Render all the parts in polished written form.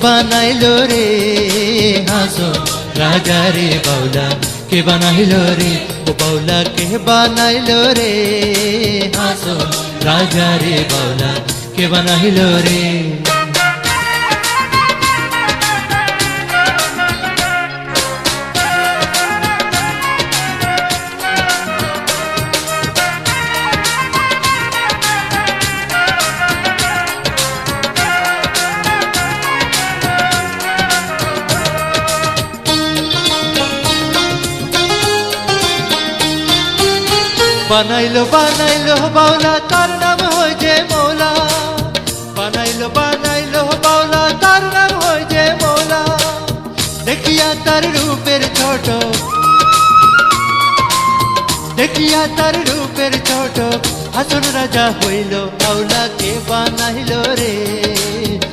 বানাইলো রে হাসন রাজা রে বাউলা কে বানাইলো রে ও বাউলা কে বানাইলো রে হাসন রাজা রে বাউলা কে বানাইলো রে বানাইলো বানাইলো বাউলা তার নাম হয় যে মৌলা বানাইলো বানাইলো বাউলা তার নাম হয় যে মৌলা দেখিয়া তার রূপের ছোট দেখিয়া তার রূপের ছোট হাসন রাজা হইল বাউলা কে বানাইলো রে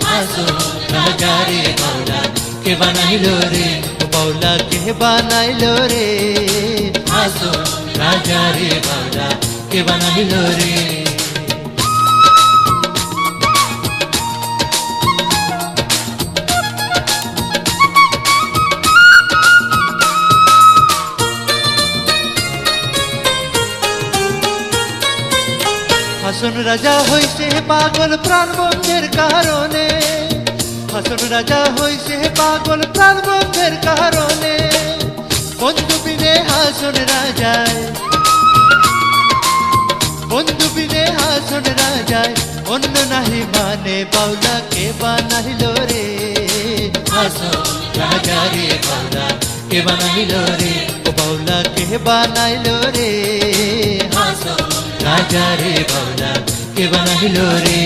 হাসন রাজা রে বাউলা কে বানাইলো রে বাউলা কে বানাইলো রে হাসন রাজা রে বাউলা কে বানাইলো রে হাসন রাজা হইছে পাগল প্রাণ বন্ধের কারণে হাসন রাজা হইছে পাগল প্রাণ বন্ধের কারণে বন্ধু বিনে হাসন রাজায় বন্ধু বিনে হাসন রাজায় অন্য নাহি মানে বাউলা কে বানাইলো রে হাসন রাজা রে বাউলা কে বানাইলো রে ও বাউলা কে বানাইলো রে হাসন রাজা রে বাউলা কে বানাইলো রে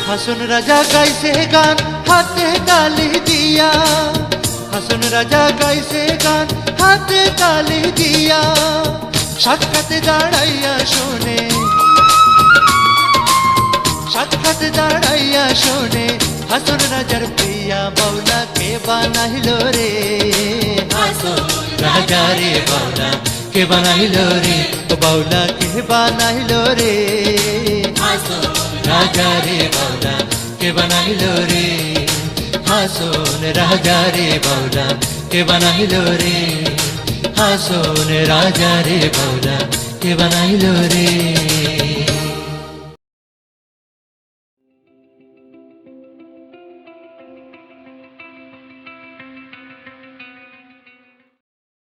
হাসন রাজা গাইছে গান হাতে তালি দিয়া হাসন রাজা গাইছে গান হাতে তালি দিয়া সাক্ষাতে দাঁড়াইয়া শোনে সাক্ষাতে দাঁড়াইয়া শোনে হাসন রাজার প্রিয়া বাউলা কে বানাইলো রে হাসন রাজা রে বাউলা কে বানাইলো রে ও বাউলা কে বানাইলো রে হাসন রাজা রে বাউলা কে বানাইলো রে হাসন রাজা রে বাউলা কে বানাইলো রে হাসন রাজা রে বাউলা কে বানাইলো রে